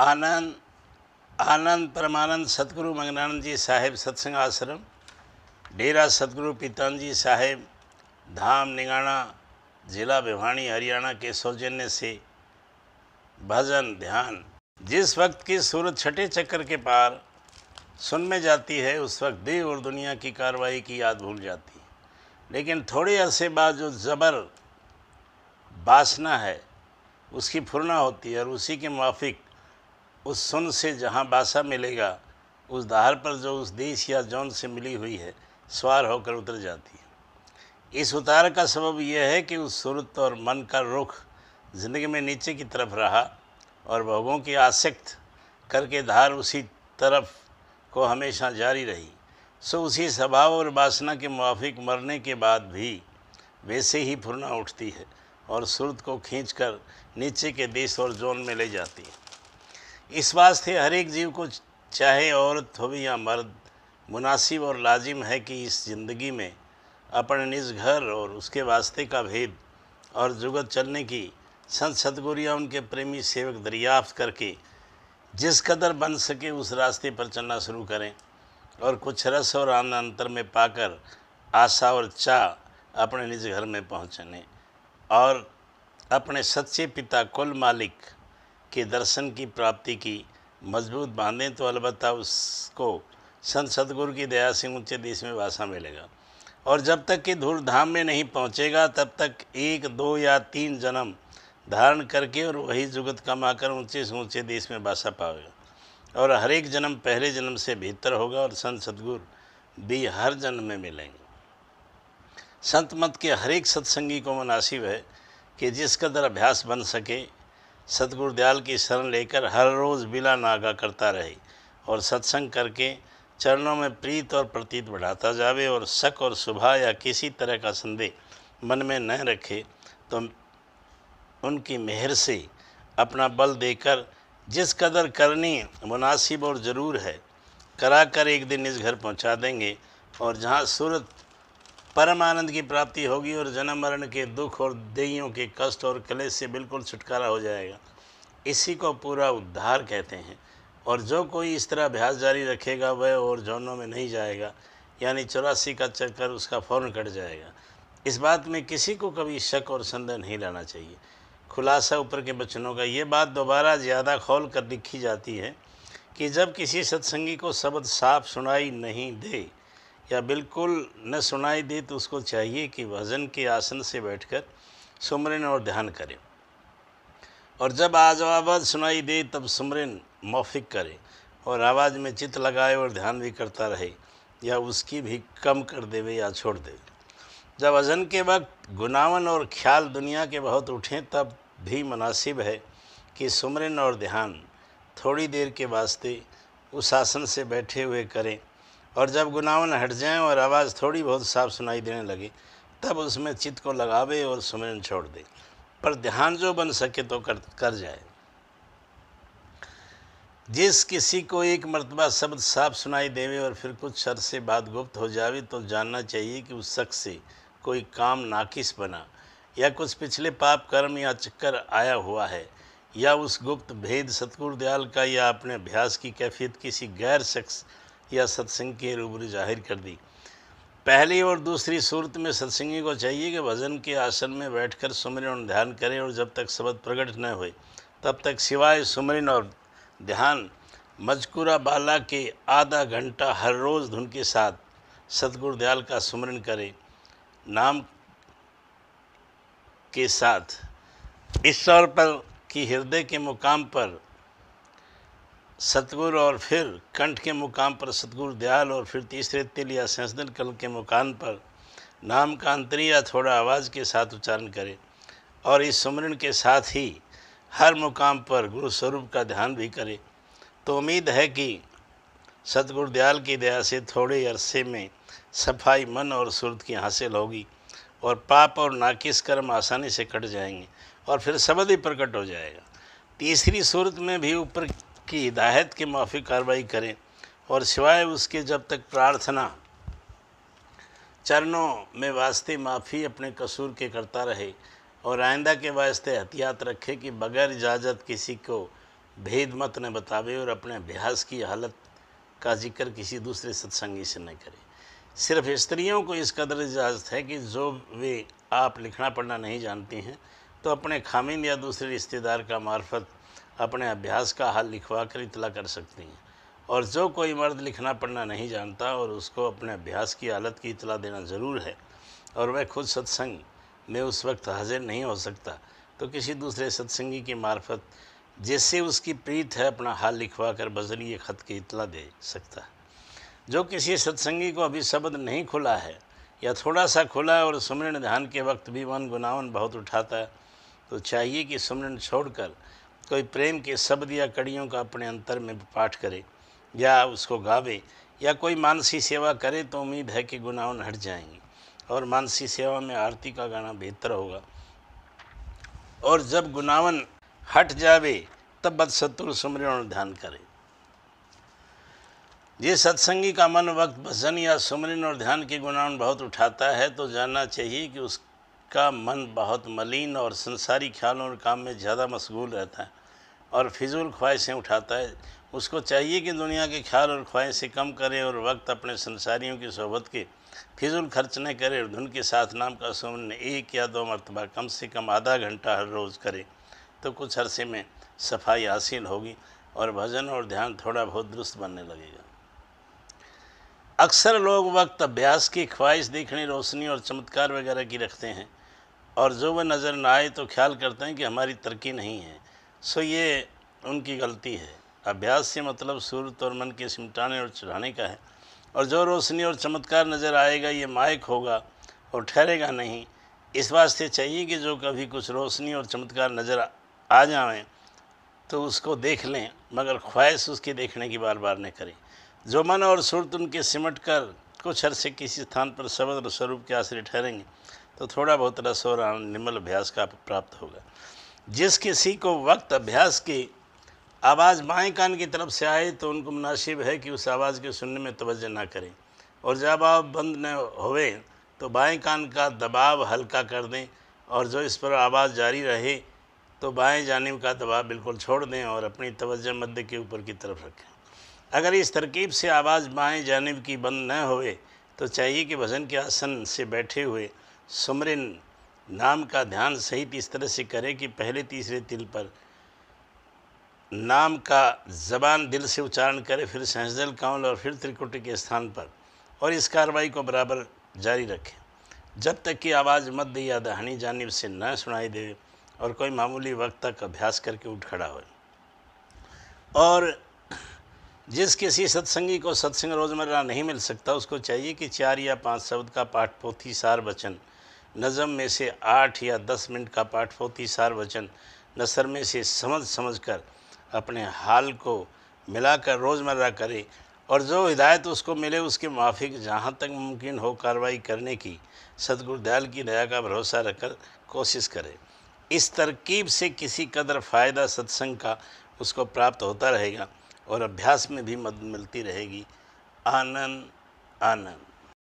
आनंद आनंद परमानंद सतगुरु मंगनानंद जी साहेब सत्संग आश्रम, डेरा सतगुरु पीतानजी साहेब, धाम निगाना, जिला भिवानी, हरियाणा के सौजन्य से भजन ध्यान। जिस वक्त की सूरत छठे चक्कर के पार सुन में जाती है, उस वक्त देव और दुनिया की कार्रवाई की याद भूल जाती है। लेकिन थोड़े अरसे बाद जो ज़बर वासना है उसकी फुरना होती है, और उसी के मुआफिक उस सुन से जहाँ बासा मिलेगा, उस धार पर जो उस देश या जौन से मिली हुई है, सवार होकर उतर जाती है। इस उतार का सबब यह है कि उस सूरत और मन का रुख ज़िंदगी में नीचे की तरफ रहा, और भोगों की आसक्त करके धार उसी तरफ को हमेशा जारी रही। सो उसी स्वभाव और वासना के मुआफिक मरने के बाद भी वैसे ही फुरना उठती है और सूरत को खींचकर नीचे के देश और जोन में ले जाती है। इस वास्ते हर एक जीव को, चाहे औरत हो या मर्द, मुनासिब और लाजिम है कि इस ज़िंदगी में अपने निज घर और उसके वास्ते का भेद और जुगत चलने की संत सतगुरिया उनके प्रेमी सेवक दरियाफ्त करके जिस कदर बन सके उस रास्ते पर चलना शुरू करें, और कुछ रस और आनंद अंतर में पाकर आशा और चाह अपने निज घर में पहुँचने और अपने सच्चे पिता कुल मालिक के दर्शन की प्राप्ति की मजबूत बांधें, तो अलबत्ता उसको संत सतगुरु की दया से ऊंचे देश में वासा मिलेगा। और जब तक कि धूल धाम में नहीं पहुंचेगा, तब तक 1, 2 या 3 जन्म धारण करके और वही जुगत कमाकर ऊंचे से ऊंचे देश में वासा पाएगा, और हर एक जन्म पहले जन्म से बेहतर होगा, और संत सतगुरु भी हर जन्म में मिलेंगे। संत मत के हर एक सत्संगी को मुनासिब है कि जिस कदर अभ्यास बन सके सतगुरु दयाल की शरण लेकर हर रोज़ बिला नागा करता रहे, और सत्संग करके चरणों में प्रीत और प्रतीत बढ़ाता जावे, और शक और शुभा या किसी तरह का संदेह मन में न रखे, तो उनकी मेहर से अपना बल देकर जिस कदर करनी मुनासिब और ज़रूर है करा कर एक दिन इस घर पहुंचा देंगे, और जहां सूरत परम आनंद की प्राप्ति होगी और जन्म मरण के दुख और देहियों के कष्ट और क्लेश से बिल्कुल छुटकारा हो जाएगा। इसी को पूरा उद्धार कहते हैं। और जो कोई इस तरह अभ्यास जारी रखेगा वह और जौनों में नहीं जाएगा, यानी 84 का चक्कर उसका फ़ौरन कट जाएगा। इस बात में किसी को कभी शक और संदेह नहीं लाना चाहिए। खुलासा ऊपर के बचनों का, ये बात दोबारा ज़्यादा खोल कर लिखी जाती है कि जब किसी सत्संगी को शब्द साफ सुनाई नहीं दे या बिल्कुल न सुनाई दे, तो उसको चाहिए कि भजन के आसन से बैठकर सुमरन और ध्यान करे, और जब आवाज़ सुनाई दे तब सुमरन मौफिक करे, और आवाज़ में चित्त लगाए और ध्यान भी करता रहे, या उसकी भी कम कर देवे या छोड़ देवे। जब भजन के वक्त गुनावन और ख्याल दुनिया के बहुत उठें, तब भी मुनासिब है कि सुमरन और ध्यान थोड़ी देर के वास्ते उस आसन से बैठे हुए करें, और जब गुनावन हट जाएं और आवाज़ थोड़ी बहुत साफ सुनाई देने लगे, तब उसमें चित्त को लगावे और सुमरन छोड़ दे। पर ध्यान जो बन सके तो कर जाए। जिस किसी को एक मर्तबा शब्द साफ सुनाई देवे और फिर कुछ अरसे बाद गुप्त हो जावे, तो जानना चाहिए कि उस शख्स से कोई काम नाकिस बना, या कुछ पिछले पाप कर्म या चक्कर आया हुआ है, या उस गुप्त भेद सतगुरु दयाल का या अपने अभ्यास की कैफियत किसी गैर शख्स या सत्संग के रूबरू जाहिर कर दी। पहली और दूसरी सूरत में सत्संगी को चाहिए कि भजन के आसन में बैठकर सुमरन और ध्यान करें, और जब तक शब्द प्रकट न होए तब तक सिवाय सुमरन और ध्यान मजकूरा बाला के आधा घंटा हर रोज़ धुन के साथ सतगुरु दयाल का सुमरन करें, नाम के साथ ईश्वर पर की हृदय के मुकाम पर सतगुरु, और फिर कंठ के मुकाम पर सतगुरु दयाल, और फिर तीसरे तिल या संसदन कल के मुकाम पर नाम का अंतरी या थोड़ा आवाज़ के साथ उच्चारण करें, और इस सुमरन के साथ ही हर मुकाम पर गुरु स्वरूप का ध्यान भी करें। तो उम्मीद है कि सतगुरु दयाल की दया से थोड़े अरसे में सफाई मन और सूरत की हासिल होगी, और पाप और नाकिस कर्म आसानी से कट जाएंगे, और फिर शब्द ही प्रकट हो जाएगा। तीसरी सूरत में भी ऊपर की हिदायत के माफिक कार्रवाई करें, और सिवाय उसके जब तक प्रार्थना चरणों में वास्ते माफ़ी अपने कसूर के करता रहे, और आइंदा के वास्ते एहतियात रखे कि बगैर इजाज़त किसी को भेद मत न बतावे और अपने अभ्यास की हालत का जिक्र किसी दूसरे सत्संगी से न करे। सिर्फ स्त्रियों को इस कदर इजाज़त है कि जो वे आप लिखना पढ़ना नहीं जानती हैं तो अपने खामिंद या दूसरे रिश्तेदार का मार्फत अपने अभ्यास का हाल लिखवा कर इतला कर सकती हैं, और जो कोई मर्द लिखना पढ़ना नहीं जानता और उसको अपने अभ्यास की हालत की इतला देना ज़रूर है और वह खुद सत्संग में उस वक्त हाजिर नहीं हो सकता तो किसी दूसरे सत्संगी के मार्फत जैसे उसकी प्रीत है अपना हाल लिखवा कर बजरिए ख़त की इतला दे सकता है। जो किसी सत्संगी को अभी शब्द नहीं खुला है या थोड़ा सा खुला है और सुमरन ध्यान के वक्त भी मन गुनावन बहुत उठाता है तो चाहिए कि सुमरन छोड़कर कोई प्रेम के शब्द या कड़ियों का अपने अंतर में पाठ करे या उसको गावे या कोई मानसी सेवा करे तो उम्मीद है कि गुनावन हट जाएंगी और मानसी सेवा में आरती का गाना बेहतर होगा। और जब गुनावन हट जावे तब बदसतुर सुमरन और ध्यान करे। जिस सत्संगी का मन वक्त भजन या सुमरन और ध्यान के गुनावन बहुत उठाता है तो जानना चाहिए कि उसका मन बहुत मलिन और संसारी ख्यालों और काम में ज़्यादा मशगूल रहता है और फिजूल ख्वाहिशें उठाता है। उसको चाहिए कि दुनिया के ख्याल और ख्वाहिशें कम करे और वक्त अपने संसारियों की सोहबत के फिजूल खर्च न करे और धुन के साथ नाम का सुमरन 1 या 2 मरतबा कम से कम आधा घंटा हर रोज़ करे तो कुछ अरसे में सफाई हासिल होगी और भजन और ध्यान थोड़ा बहुत दुरुस्त बनने लगेगा। अक्सर लोग वक्त अभ्यास की ख्वाहिश देखने, रोशनी और चमत्कार वगैरह की रखते हैं और जो वह नज़र न आए तो ख्याल करते हैं कि हमारी तरक्की नहीं है, सो ये उनकी गलती है। अभ्यास से मतलब सूरत और मन के सिमटाने और चढ़ाने का है और जो रोशनी और चमत्कार नज़र आएगा ये मायक होगा और ठहरेगा नहीं। इस वास्ते चाहिए कि जो कभी कुछ रोशनी और चमत्कार नज़र आ जाएं तो उसको देख लें मगर ख्वाहिश उसके देखने की बार बार न करें। जो मन और सूरत उनके सिमट कर कुछ अरसे किसी स्थान पर शब्द और स्वरूप के आश्रय ठहरेंगे तो थोड़ा बहुत रस और आनंद निर्मल अभ्यास का प्राप्त होगा। जिस किसी को वक्त अभ्यास की आवाज़ बाएं कान की तरफ से आए तो उनको मुनासिब है कि उस आवाज़ के सुनने में तवज्जो ना करें और जब आप बंद न होवे तो बाएं कान का दबाव हल्का कर दें और जो इस पर आवाज़ जारी रहे तो बाएं जानिब का दबाव बिल्कुल छोड़ दें और अपनी तवज्जो मध्य के ऊपर की तरफ रखें। अगर इस तरकीब से आवाज़ बाएं जानिब की बंद न होवे तो चाहिए कि भजन के आसन से बैठे हुए सुमरन नाम का ध्यान सहित इस तरह से करें कि पहले तीसरे तिल पर नाम का ज़बान दिल से उच्चारण करे, फिर सहजल कमल और फिर त्रिकुटी के स्थान पर, और इस कार्रवाई को बराबर जारी रखें जब तक कि आवाज़ मध्य या दाहिनी जानिब से न सुनाई दे और कोई मामूली वक्त तक अभ्यास करके उठ खड़ा हो। और जिस किसी सत्संगी को सत्संग रोज़मर्रा नहीं मिल सकता उसको चाहिए कि 4 या 5 शब्द का पाठ पोथी सार वचन, नज़म में से 8 या 10 मिनट का पाठ पोथी सार वचन, नसर में से समझ कर अपने हाल को मिलाकर रोज़मर्रा करे और जो हिदायत उसको मिले उसके मुआफिक जहाँ तक मुमकिन हो कार्रवाई करने की सतगुरु दयाल की दया का भरोसा रखकर कोशिश करे। इस तरकीब से किसी कदर फ़ायदा सत्संग का उसको प्राप्त होता रहेगा और अभ्यास में भी मदद मिलती रहेगी। आनंद आनंद।